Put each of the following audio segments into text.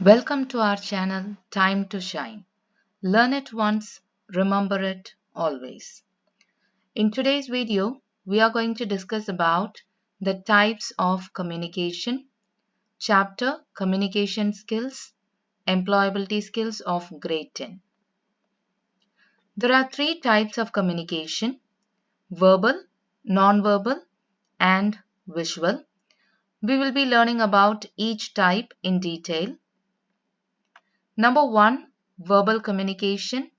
Welcome to our channel Time to Shine. Learn it once, remember it always. In today's video, we are going to discuss about the types of communication, chapter Communication Skills, Employability Skills of Grade 10. There are three types of communication: verbal, non-verbal, and visual. We will be learning about each type in detail. Number one, verbal communication.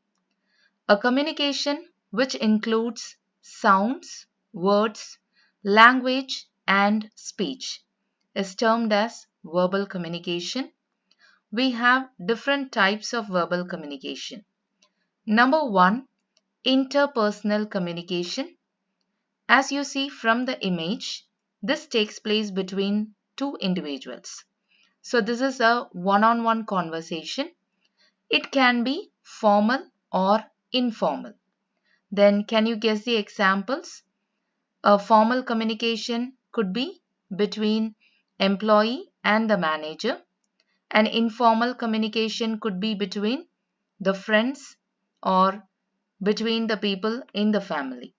A communication which includes sounds, words, language, and speech is termed as verbal communication. We have different types of verbal communication. Number one, interpersonal communication. As you see from the image, this takes place between two individuals. So this is a one-on-one conversation. It can be formal or informal. Then can you guess the examples? A formal communication could be between employee and the manager. An informal communication could be between the friends or between the people in the family.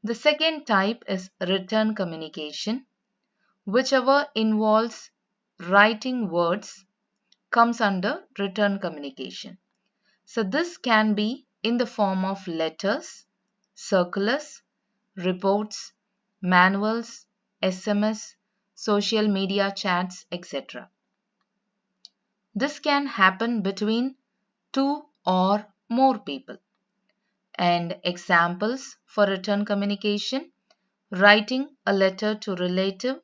The second type is written communication. Whichever involves writing words comes under written communication. So this can be in the form of letters, circulars, reports, manuals, SMS, social media chats, etc. This can happen between two or more people. And examples for written communication: writing a letter to relative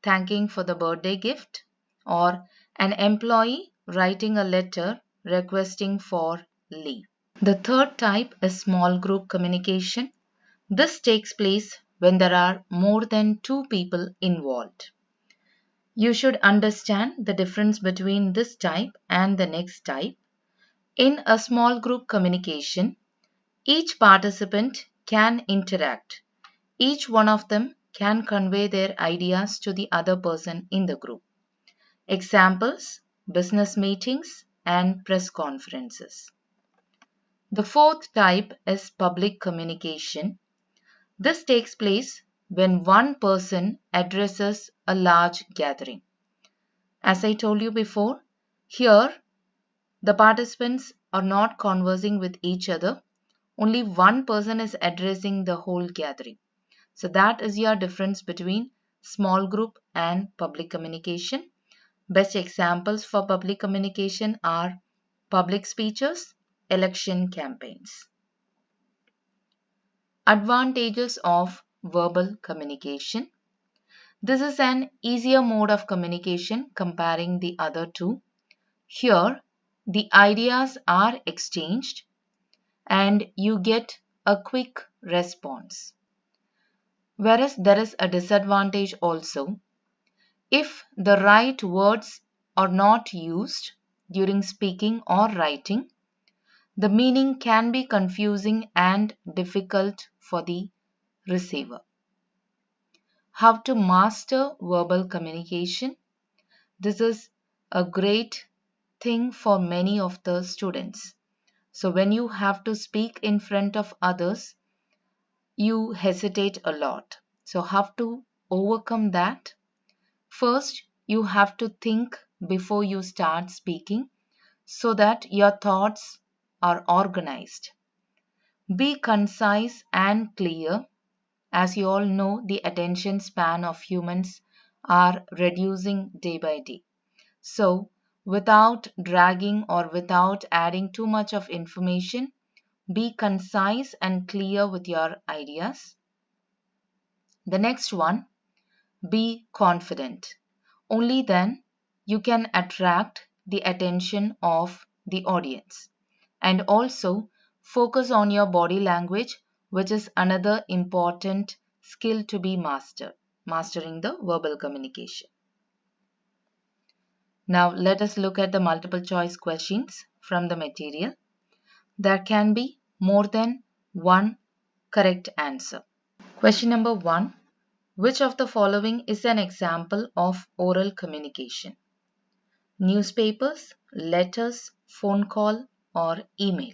thanking for the birthday gift, or an employee writing a letter requesting for leave. The third type is small group communication. This takes place when there are more than two people involved. You should understand the difference between this type and the next type. In a small group communication, each participant can interact. Each one of them can convey their ideas to the other person in the group. Examples: business meetings and press conferences. The fourth type is public communication. This takes place when one person addresses a large gathering. As I told you before, here the participants are not conversing with each other. Only one person is addressing the whole gathering. So that is your difference between small group and public communication. Best examples for public communication are public speeches, election campaigns. Advantages of verbal communication. This is an easier mode of communication comparing the other two. Here, the ideas are exchanged and you get a quick response. Whereas there is a disadvantage also. If the right words are not used during speaking or writing, the meaning can be confusing and difficult for the receiver. How to master verbal communication? This is a great thing for many of the students. So when you have to speak in front of others, you hesitate a lot. So how to overcome that? First, you have to think before you start speaking so that your thoughts are organized. Be concise and clear. As you all know, the attention span of humans are reducing day by day. So, without dragging or without adding too much of information, be concise and clear with your ideas. The next one, be confident. Only then you can attract the attention of the audience. And also focus on your body language, which is another important skill to be mastered, mastering the verbal communication. Now let us look at the multiple choice questions from the material. There can be more than one correct answer. Question number 1. Which of the following is an example of oral communication? Newspapers, letters, phone call, or email?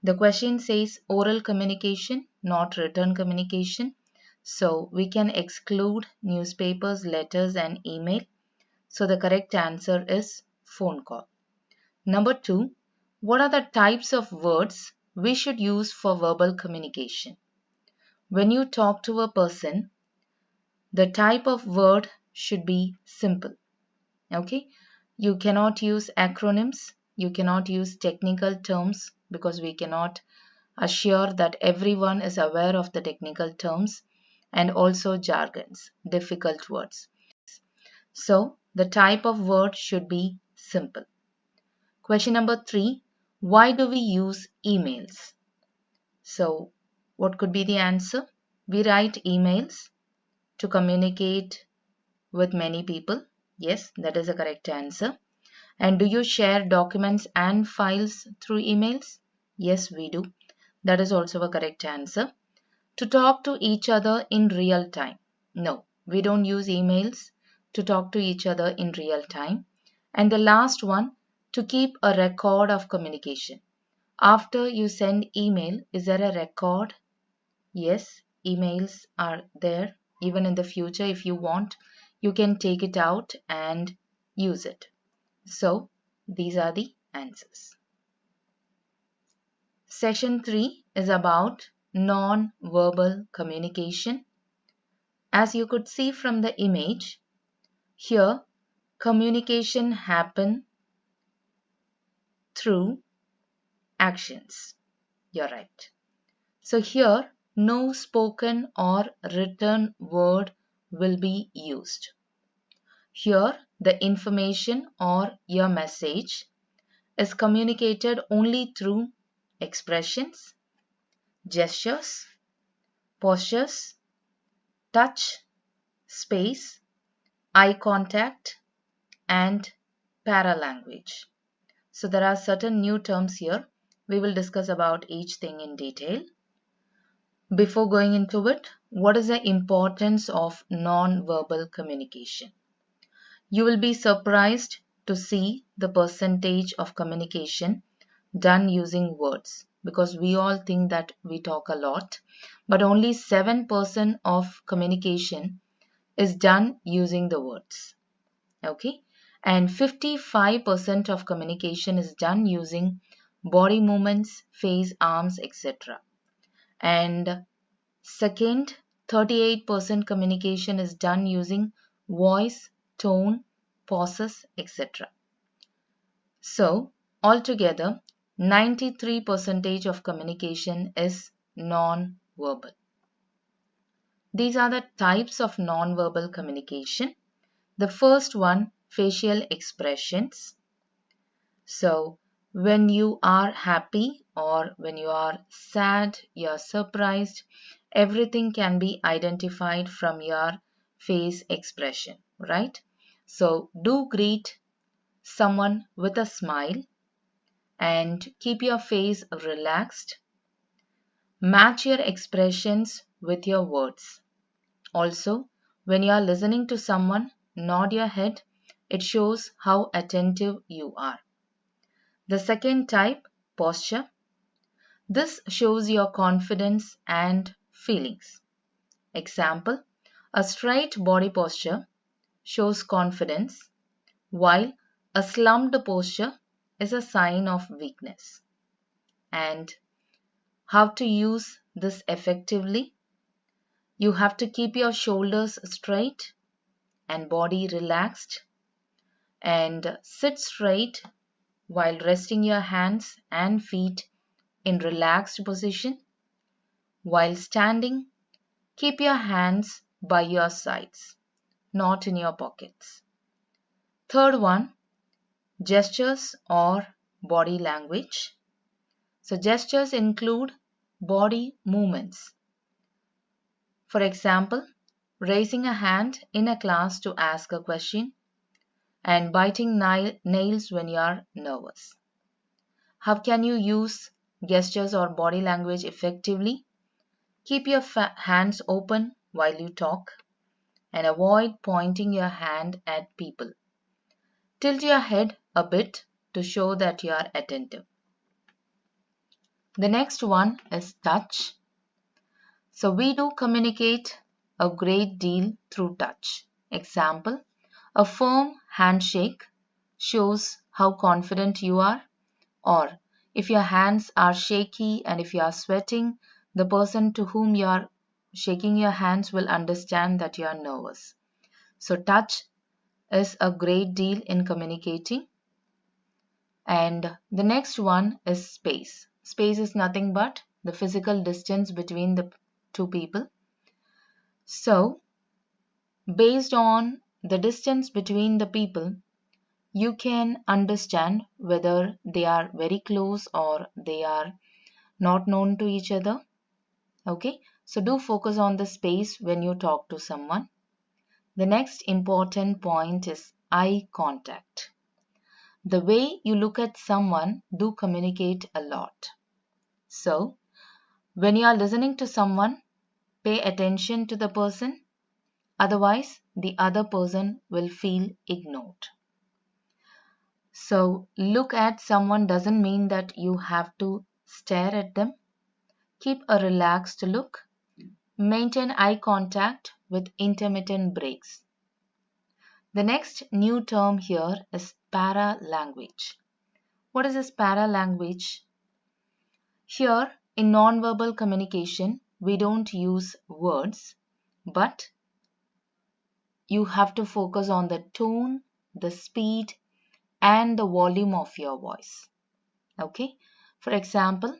The question says oral communication, not written communication. So we can exclude newspapers, letters, and email. So the correct answer is phone call. Number 2, what are the types of words we should use for verbal communication? When you talk to a person, the type of word should be simple. Okay? You cannot use acronyms, you cannot use technical terms because we cannot assure that everyone is aware of the technical terms, and also jargons, difficult words. So the type of word should be simple. Question number 3, why do we use emails? So what could be the answer? We write emails to communicate with many people. Yes, that is a correct answer. And do you share documents and files through emails? Yes, we do. That is also a correct answer. To talk to each other in real time. No, we don't use emails to talk to each other in real time. And the last one, to keep a record of communication. After you send email, is there a record? Yes, emails are there. Even in the future, if you want, you can take it out and use it. So, these are the answers. Session 3 is about non-verbal communication. As you could see from the image, here communication happen through actions. You're right. So here no spoken or written word will be used. Here the information or your message is communicated only through expressions, gestures, postures, touch, space, eye contact, and paralanguage. So there are certain new terms here. We will discuss about each thing in detail. Before going into it, what is the importance of non-verbal communication? You will be surprised to see the percentage of communication done using words, because we all think that we talk a lot, but only 7% of communication is done using the words. Okay, and 55% of communication is done using body movements, face, arms, etc. And second, 38% communication is done using voice, tone, pauses, etc. So altogether 93% of communication is non-verbal. These are the types of non-verbal communication. The first one, facial expressions. So when you are happy or when you are sad, you are surprised, everything can be identified from your face expression, right? So do greet someone with a smile and keep your face relaxed. Match your expressions with your words. Also, when you are listening to someone, nod your head. It shows how attentive you are. The second type, posture. This shows your confidence and feelings. Example, a straight body posture shows confidence, while a slumped posture is a sign of weakness. And how to use this effectively? You have to keep your shoulders straight and body relaxed, and sit straight while resting your hands and feet in relaxed position. While standing, keep your hands by your sides, not in your pockets. Third one, gestures or body language. So gestures include body movements. For example, raising a hand in a class to ask a question and biting nails when you are nervous. How can you use gestures or body language effectively? Keep your hands open while you talk and avoid pointing your hand at people. Tilt your head a bit to show that you are attentive. The next one is touch. So we do communicate a great deal through touch. Example, a firm handshake shows how confident you are, or if your hands are shaky and if you are sweating, the person to whom you are shaking your hands will understand that you are nervous. So touch is a great deal in communicating. And the next one is space. Space is nothing but the physical distance between the two people. So, based on the distance between the people, you can understand whether they are very close or they are not known to each other. Okay, so do focus on the space when you talk to someone. The next important point is eye contact. The way you look at someone do communicate a lot. So, when you are listening to someone, pay attention to the person, otherwise, the other person will feel ignored. So, look at someone doesn't mean that you have to stare at them. Keep a relaxed look. Maintain eye contact with intermittent breaks. The next new term here is para-language. What is this para-language? Here, in non-verbal communication, we don't use words, but you have to focus on the tone, the speed, and the volume of your voice. Okay? For example,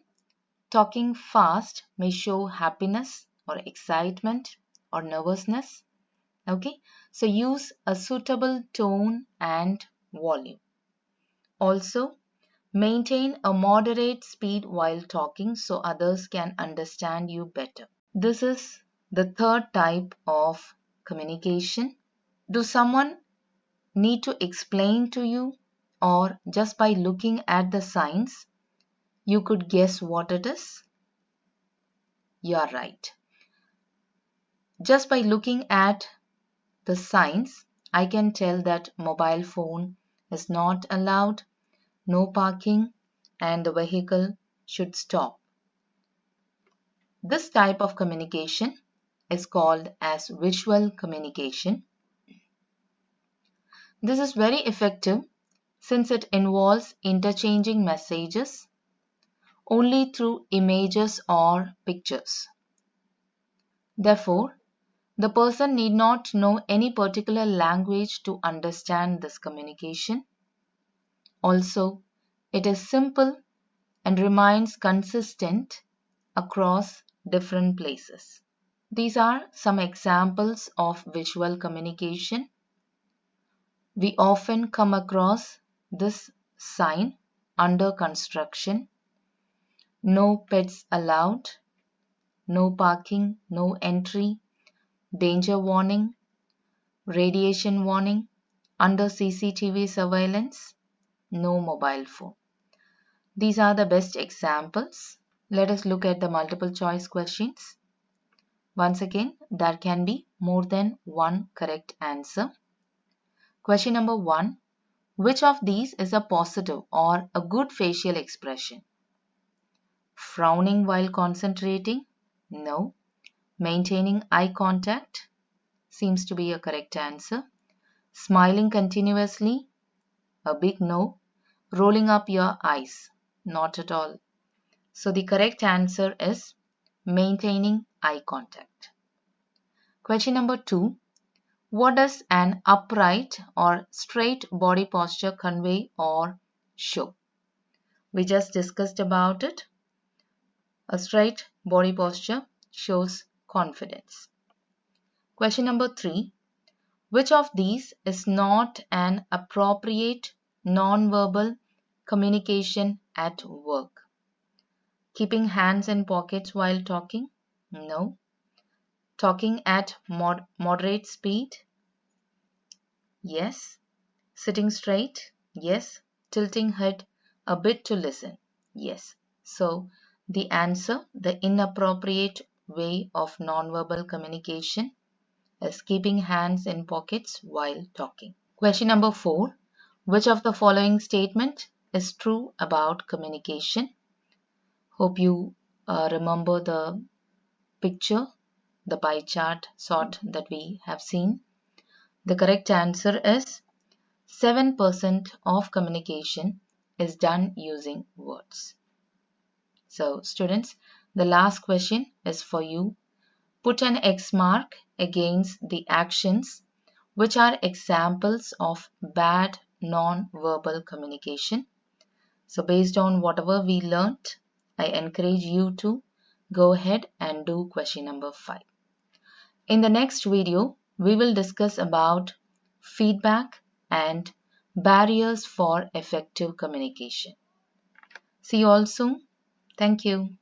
talking fast may show happiness or excitement or nervousness. Okay? So use a suitable tone and volume. Also, maintain a moderate speed while talking so others can understand you better. This is the third type of communication. Do someone need to explain to you, or just by looking at the signs, you could guess what it is? You are right. Just by looking at the signs, I can tell that mobile phone is not allowed, no parking, and the vehicle should stop. This type of communication is called as visual communication. This is very effective since it involves interchanging messages only through images or pictures. Therefore, the person need not know any particular language to understand this communication. Also, it is simple and remains consistent across different places. These are some examples of visual communication. We often come across this sign under construction: no pets allowed, no parking, no entry, danger warning, radiation warning, under CCTV surveillance, no mobile phone. These are the best examples. Let us look at the multiple choice questions. Once again, there can be more than one correct answer. Question number 1. Which of these is a positive or a good facial expression? Frowning while concentrating? No. Maintaining eye contact seems to be a correct answer. Smiling continuously? A big no. Rolling up your eyes? Not at all. So the correct answer is maintaining eye contact. Question number 2. What does an upright or straight body posture convey or show? We just discussed about it. A straight body posture shows confidence. Question number 3. Which of these is not an appropriate non-verbal communication at work? Keeping hands in pockets while talking? No. Talking at moderate speed? Yes. Sitting straight? Yes. Tilting head a bit to listen? Yes. So the answer, the inappropriate way of nonverbal communication, is keeping hands in pockets while talking. Question number 4. Which of the following statement is true about communication? Hope you remember the picture, the pie chart sort that we have seen. The correct answer is 7% of communication is done using words. So, students, the last question is for you. Put an X mark against the actions which are examples of bad non-verbal communication. So, based on whatever we learnt, I encourage you to go ahead and do question number 5. In the next video, we will discuss about feedback and barriers for effective communication. See you all soon. Thank you.